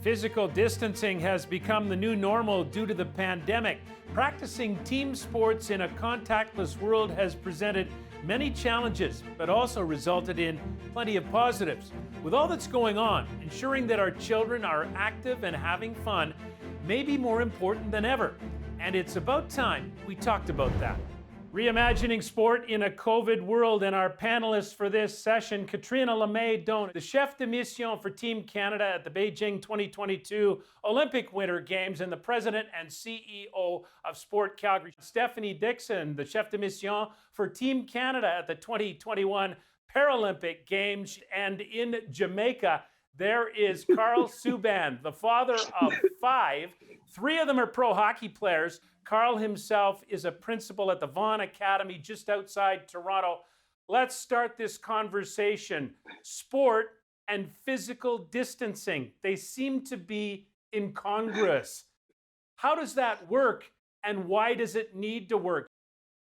Physical distancing has become the new normal due to the pandemic. Practicing team sports in a contactless world has presented many challenges, but also resulted in plenty of positives. With all that's going on, ensuring that our children are active and having fun may be more important than ever. And it's about time we talked about that. Reimagining sport in a COVID world, and our panelists for this session, Catriona Le May Doan, the chef de mission for Team Canada at the Beijing 2022 Olympic Winter Games and the president and CEO of Sport Calgary. Stephanie Dixon, the chef de mission for Team Canada at the 2021 Paralympic Games. And in Jamaica, there is Karl Subban, the father of 5. 3 of them are pro hockey players. Karl himself is a principal at the Vaughan Academy just outside Toronto. Let's start this conversation. Sport and physical distancing, they seem to be incongruous. How does that work, and why does it need to work?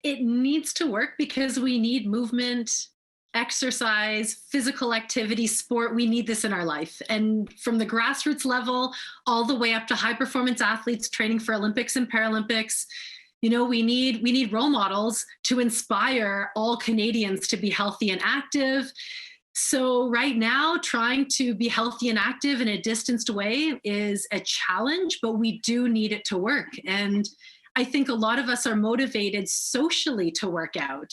It needs to work because we need movement, exercise, physical activity, sport. We need this in our life. And from the grassroots level all the way up to high performance athletes training for Olympics and Paralympics, we need role models to inspire all Canadians to be healthy and active. So right now, trying to be healthy and active in a distanced way is a challenge, but we do need it to work. And I think a lot of us are motivated socially to work out.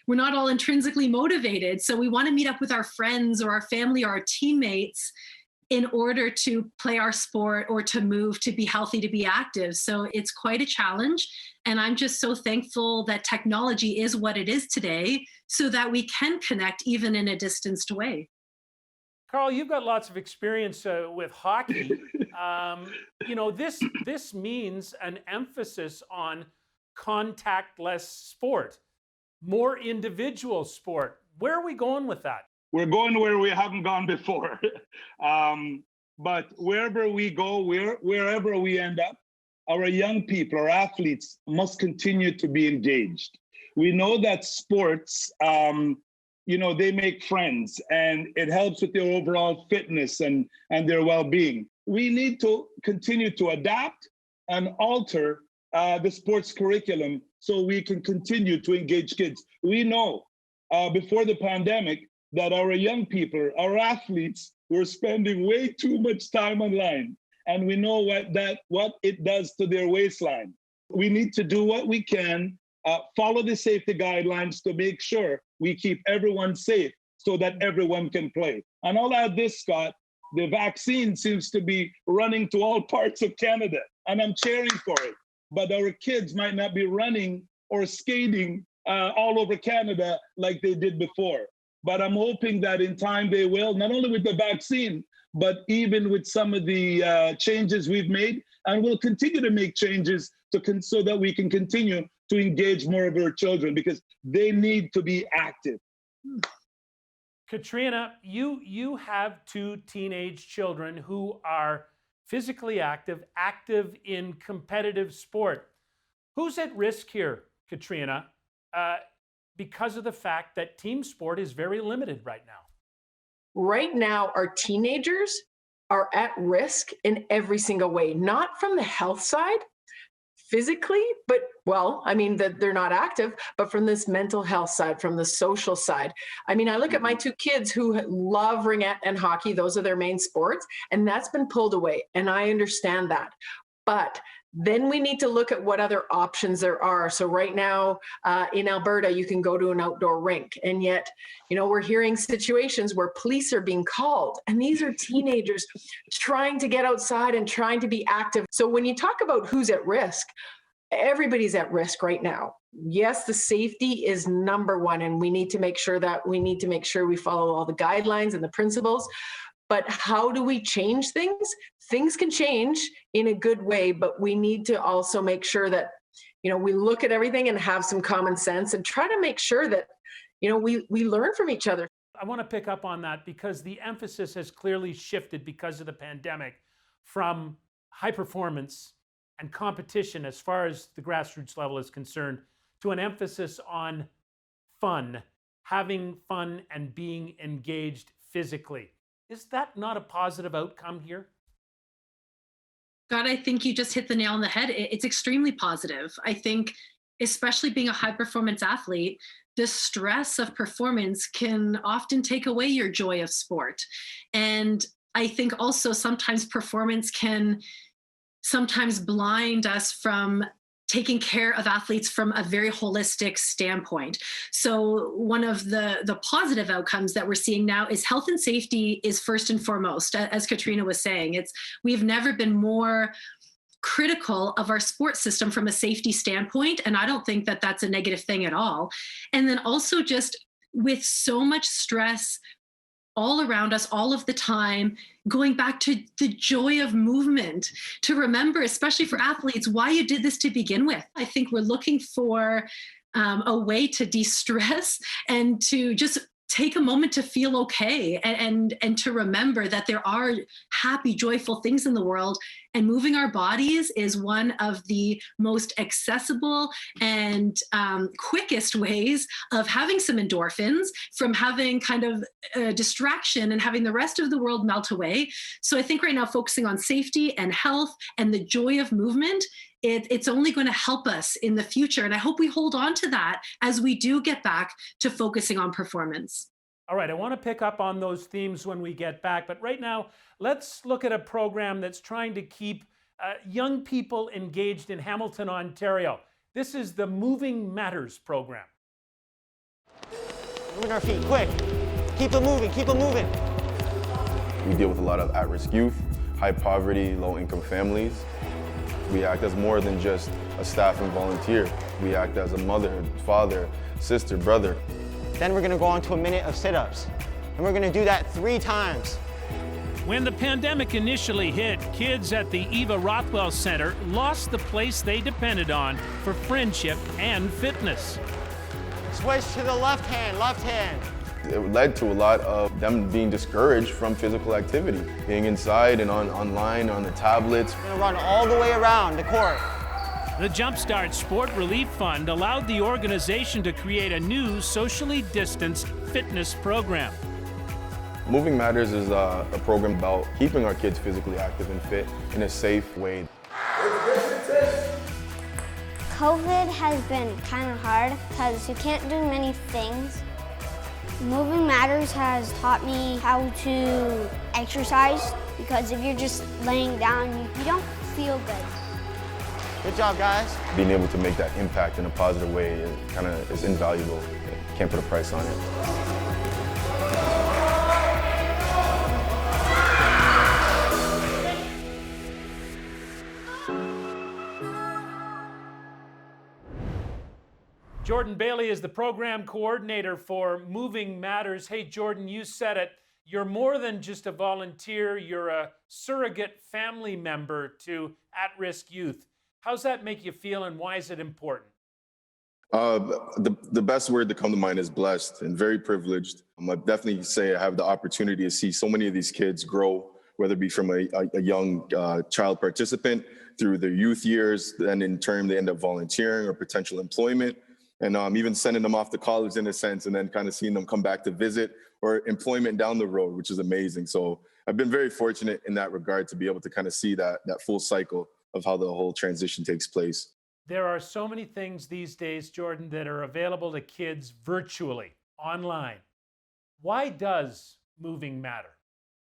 We're not all intrinsically motivated. So we want to meet up with our friends or our family or our teammates in order to play our sport or to move, to be healthy, to be active. So it's quite a challenge. And I'm just so thankful that technology is what it is today so that we can connect even in a distanced way. Karl, you've got lots of experience with hockey. This means an emphasis on contactless sport, more individual sport. Where are we going with that? We're going where we haven't gone before. But wherever we go, wherever we end up, our young people, our athletes must continue to be engaged. We know that sports, they make friends and it helps with their overall fitness and their well-being. We need to continue to adapt and alter the sports curriculum so we can continue to engage kids. We know before the pandemic that our young people, our athletes, were spending way too much time online. And we know what it does to their waistline. We need to do what we can, follow the safety guidelines to make sure we keep everyone safe so that everyone can play. And I'll add this, Scott, the vaccine seems to be running to all parts of Canada, and I'm cheering for it. But our kids might not be running or skating all over Canada like they did before. But I'm hoping that in time they will, not only with the vaccine, but even with some of the changes we've made, and we'll continue to make changes so that we can continue to engage more of our children because they need to be active. Catriona, you have 2 teenage children who are physically active in competitive sport. Who's at risk here, Catriona, because of the fact that team sport is very limited right now? Right now, our teenagers are at risk in every single way, not from the health side, physically, but they're not active, but from this mental health side, from the social side. I look at my 2 kids who love ringette and hockey. Those are their main sports, and that's been pulled away. And I understand that. But then we need to look at what other options there are. So right now in Alberta, you can go to an outdoor rink. And yet, we're hearing situations where police are being called. And these are teenagers trying to get outside and trying to be active. So when you talk about who's at risk, everybody's at risk right now. Yes, the safety is number one. And we need to make sure we follow all the guidelines and the principles. But how do we change things? Things can change in a good way, but we need to also make sure that, we look at everything and have some common sense and try to make sure that, we learn from each other. I want to pick up on that because the emphasis has clearly shifted because of the pandemic from high performance and competition as far as the grassroots level is concerned to an emphasis on fun, having fun and being engaged physically. Is that not a positive outcome here? God, I think you just hit the nail on the head. It's extremely positive. I think, especially being a high performance athlete, the stress of performance can often take away your joy of sport. And I think also sometimes performance can sometimes blind us from taking care of athletes from a very holistic standpoint. So one of the positive outcomes that we're seeing now is health and safety is first and foremost. As Catriona was saying, we've never been more critical of our sports system from a safety standpoint, and I don't think that that's a negative thing at all. And then also just with so much stress all around us all of the time, going back to the joy of movement, to remember, especially for athletes, why you did this to begin with. I think we're looking for a way to de-stress and to just take a moment to feel okay, and to remember that there are happy, joyful things in the world. And moving our bodies is one of the most accessible and quickest ways of having some endorphins from having kind of a distraction and having the rest of the world melt away. So I think right now, focusing on safety and health and the joy of movement, it's only going to help us in the future. And I hope we hold on to that as we do get back to focusing on performance. All right, I want to pick up on those themes when we get back. But right now, let's look at a program that's trying to keep young people engaged in Hamilton, Ontario. This is the Moving Matters program. Moving our feet, quick. Keep it moving, keep it moving. We deal with a lot of at-risk youth, high poverty, low-income families. We act as more than just a staff and volunteer. We act as a mother, father, sister, brother. Then we're gonna go on to a minute of sit-ups. And we're gonna do that 3 times. When the pandemic initially hit, kids at the Eva Rothwell Center lost the place they depended on for friendship and fitness. Switch to the left hand, left hand. It led to a lot of them being discouraged from physical activity, being inside and online, on the tablets. We're gonna run all the way around the court. The Jumpstart Sport Relief Fund allowed the organization to create a new socially distanced fitness program. Moving Matters is a program about keeping our kids physically active and fit in a safe way. COVID has been kind of hard because you can't do many things. Moving Matters has taught me how to exercise, because if you're just laying down, you don't feel good. Good job, guys. Being able to make that impact in a positive way is invaluable. Can't put a price on it. Jordan Bailey is the program coordinator for Moving Matters. Hey, Jordan, you said it. You're more than just a volunteer. You're a surrogate family member to at-risk youth. How's that make you feel, and why is it important? The best word to come to mind is blessed and very privileged. I definitely say I have the opportunity to see so many of these kids grow, whether it be from a young child participant through their youth years, then in turn they end up volunteering or potential employment. And even sending them off to college in a sense, and then kind of seeing them come back to visit or employment down the road, which is amazing. So I've been very fortunate in that regard to be able to kind of see that full cycle of how the whole transition takes place. There are so many things these days, Jordan, that are available to kids virtually, online. Why does moving matter?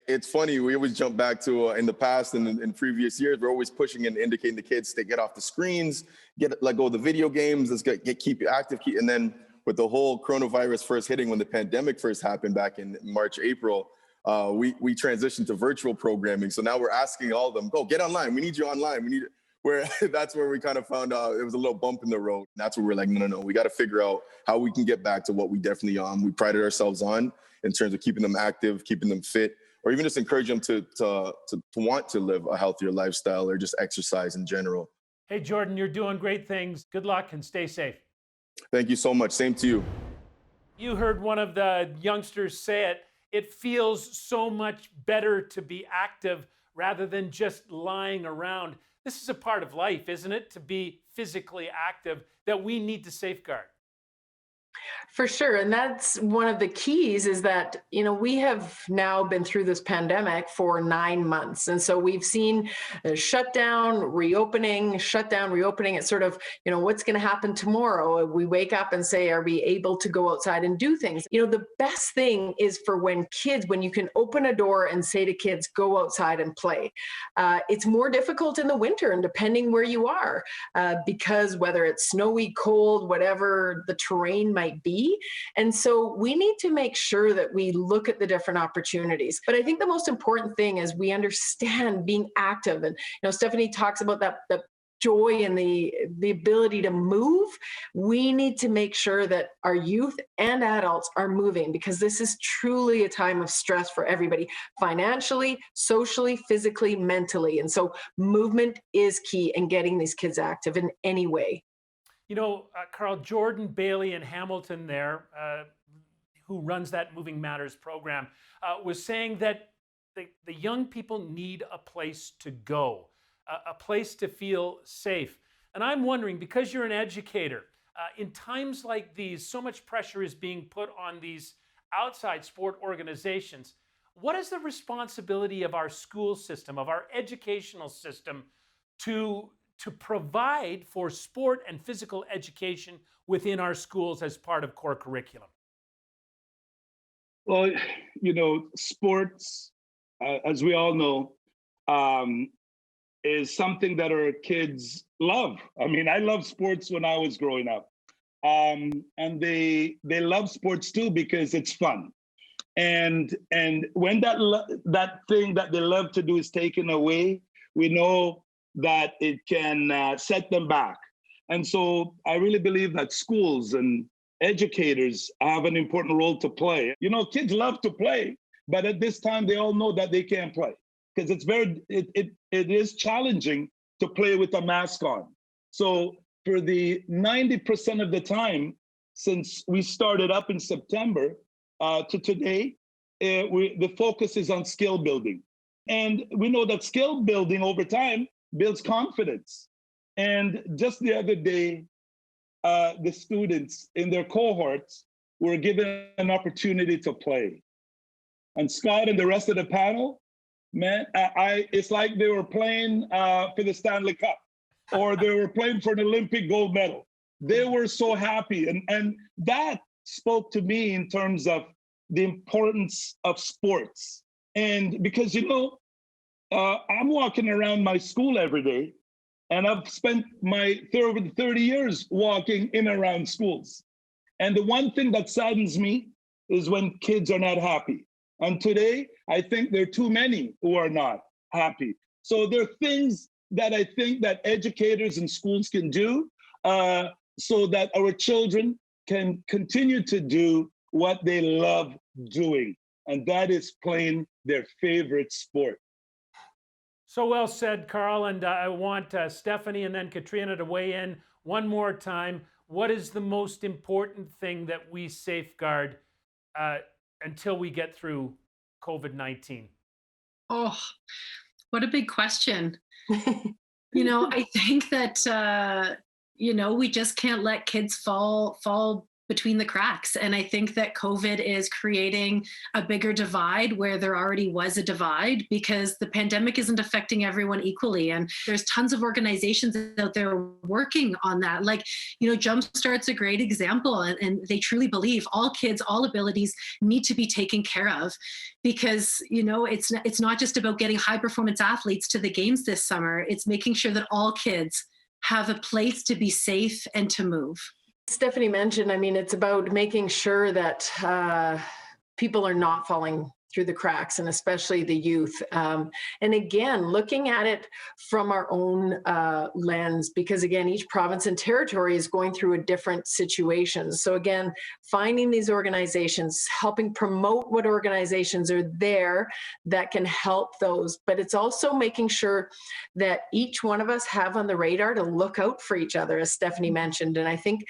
It's funny, we always jump back to in the past and in previous years, we're always pushing and indicating the kids to get off the screens, let go of the video games, let's keep you active. And then with the whole coronavirus first hitting, when the pandemic first happened back in March, April, we transitioned to virtual programming. So now we're asking all of them, go get online. We need you online. That's where we kind of found out it was a little bump in the road. And that's where we're like, no, we got to figure out how we can get back to what we definitely we prided ourselves on in terms of keeping them active, keeping them fit, or even just encourage them to want to live a healthier lifestyle or just exercise in general. Hey, Jordan, you're doing great things. Good luck and stay safe. Thank you so much. Same to you. You heard one of the youngsters say it. It feels so much better to be active rather than just lying around. This is a part of life, isn't it? To be physically active that we need to safeguard. For sure. And that's one of the keys is that, we have now been through this pandemic for 9 months. And so we've seen shutdown, reopening, shutdown, reopening. It's sort of, what's going to happen tomorrow? We wake up and say, are we able to go outside and do things? The best thing is for when you can open a door and say to kids, go outside and play. It's more difficult in the winter and depending where you are, because whether it's snowy, cold, whatever the terrain might be. And so we need to make sure that we look at the different opportunities. But I think the most important thing is we understand being active. And, Stephanie talks about that joy and the ability to move. We need to make sure that our youth and adults are moving, because this is truly a time of stress for everybody, financially, socially, physically, mentally. And so movement is key in getting these kids active in any way. Karl, Jordan Bailey in Hamilton there, who runs that Moving Matters program, was saying that the young people need a place to go, a place to feel safe. And I'm wondering, because you're an educator, in times like these, so much pressure is being put on these outside sport organizations. What is the responsibility of our school system, of our educational system, to provide for sport and physical education within our schools as part of core curriculum? Well, sports, as we all know, is something that our kids love. I mean, I loved sports when I was growing up. And they love sports too because it's fun. And when that thing that they love to do is taken away, we know that it can set them back. And so I really believe that schools and educators have an important role to play. Kids love to play, but at this time they all know that they can't play because it is challenging to play with a mask on. So for the 90% of the time since we started up in September to today, the focus is on skill building. And we know that skill building over time builds confidence. And just the other day, the students in their cohorts were given an opportunity to play. And Scott and the rest of the panel, man, it's like they were playing for the Stanley Cup, or they were playing for an Olympic gold medal. They were so happy. And that spoke to me in terms of the importance of sports. And because, I'm walking around my school every day, and I've spent over 30 years walking in and around schools. And the one thing that saddens me is when kids are not happy. And today, I think there are too many who are not happy. So there are things that I think that educators and schools can do so that our children can continue to do what they love doing, and that is playing their favorite sport. So well said, Karl, and I want Stephanie and then Catriona to weigh in one more time. What is the most important thing that we safeguard until we get through COVID-19? Oh, what a big question. I think that, we just can't let kids fall between the cracks. And I think that COVID is creating a bigger divide where there already was a divide, because the pandemic isn't affecting everyone equally. And there's tons of organizations out there working on that. Like, Jumpstart's a great example. And they truly believe all kids, all abilities need to be taken care of, because, it's not just about getting high performance athletes to the games this summer. It's making sure that all kids have a place to be safe and to move. Stephanie mentioned, it's about making sure that people are not falling through the cracks, and especially the youth. And again, looking at it from our own lens, because again, each province and territory is going through a different situation. So again, finding these organizations, helping promote what organizations are there that can help those. But it's also making sure that each one of us have on the radar to look out for each other, as Stephanie mentioned. And I think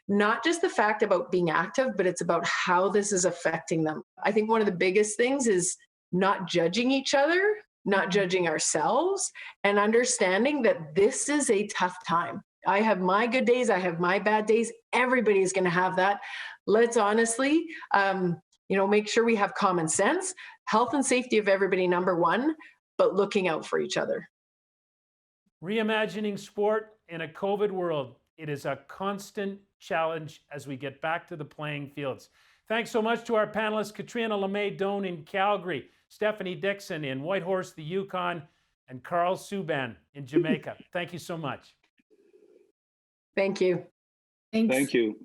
not just the fact about being active, but it's about how this is affecting them. I think one of the biggest things is not judging each other, not judging ourselves, and understanding that this is a tough time. I have my good days, I have my bad days. Everybody's going to have that. let's honestly, make sure we have common sense, health and safety of everybody, number one, but looking out for each other. Reimagining sport in a COVID world. It is a constant challenge as we get back to the playing fields. Thanks so much to our panelists, Catriona Le May Doan in Calgary, Stephanie Dixon in Whitehorse, the Yukon, and Karl Subban in Jamaica. Thank you so much. Thank you. Thanks. Thank you.